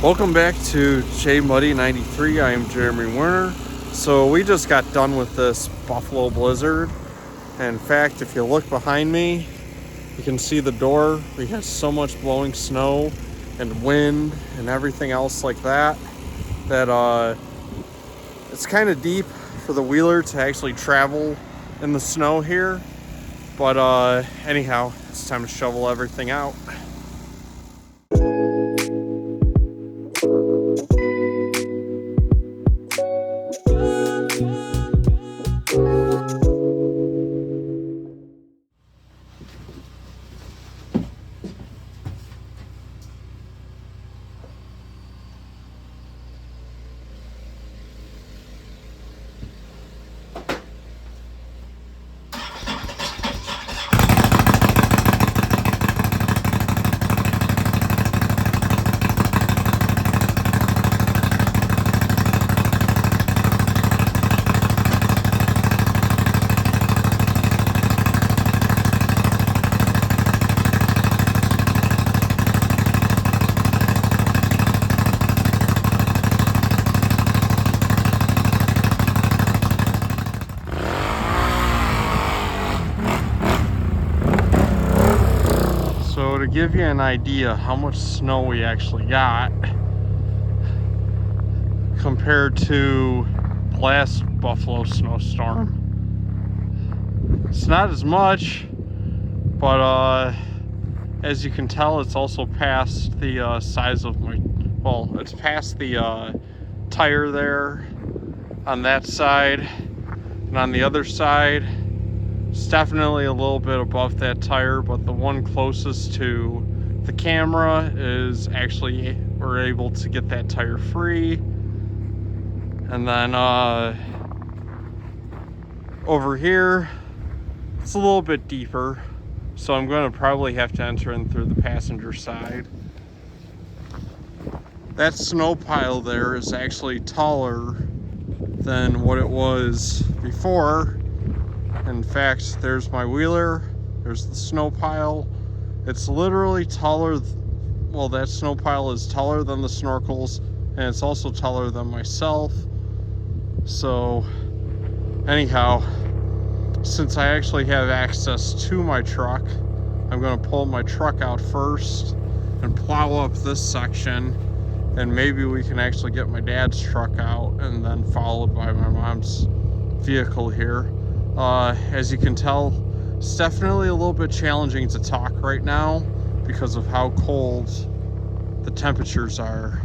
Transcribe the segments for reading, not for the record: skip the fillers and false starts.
Welcome back to J Muddy 93. I am Jeremy Werner. So we just got done with this Buffalo blizzard. And in fact, if you look behind me, you can see the door. We had so much blowing snow and wind and everything else like that it's kind of deep for the wheeler to actually travel in the snow here. But anyhow, it's time to shovel everything out. So to give you an idea how much snow we actually got compared to last Buffalo snowstorm, it's not as much, but as you can tell, it's also past the size of my, well, it's past the tire there on that side, and on the other side it's definitely a little bit above that tire, but the one closest to the camera is actually, we're able to get that tire free. And then over here, it's a little bit deeper, so I'm going to probably have to enter in through the passenger side. That snow pile there is actually taller than what it was before. In fact, there's my wheeler, there's the snow pile. It's literally taller, well, that snow pile is taller than the snorkels, and it's also taller than myself. So anyhow, since I actually have access to my truck, I'm going to pull my truck out first and plow up this section, and maybe we can actually get my dad's truck out, and then followed by my mom's vehicle here. As you can tell, it's definitely a little bit challenging to talk right now because of how cold the temperatures are.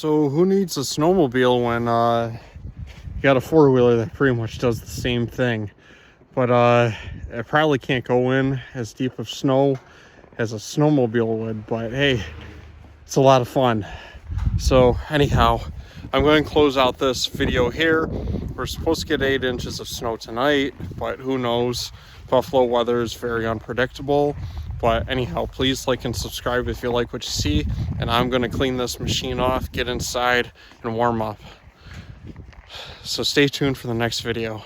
So who needs a snowmobile when you got a four-wheeler that pretty much does the same thing? But it probably can't go in as deep of snow as a snowmobile would, but hey, it's a lot of fun. So anyhow, I'm going to close out this video here. We're supposed to get 8 inches of snow tonight, but who knows? Buffalo weather is very unpredictable. But anyhow, please like and subscribe if you like what you see. And I'm going to clean this machine off, get inside, and warm up. So stay tuned for the next video.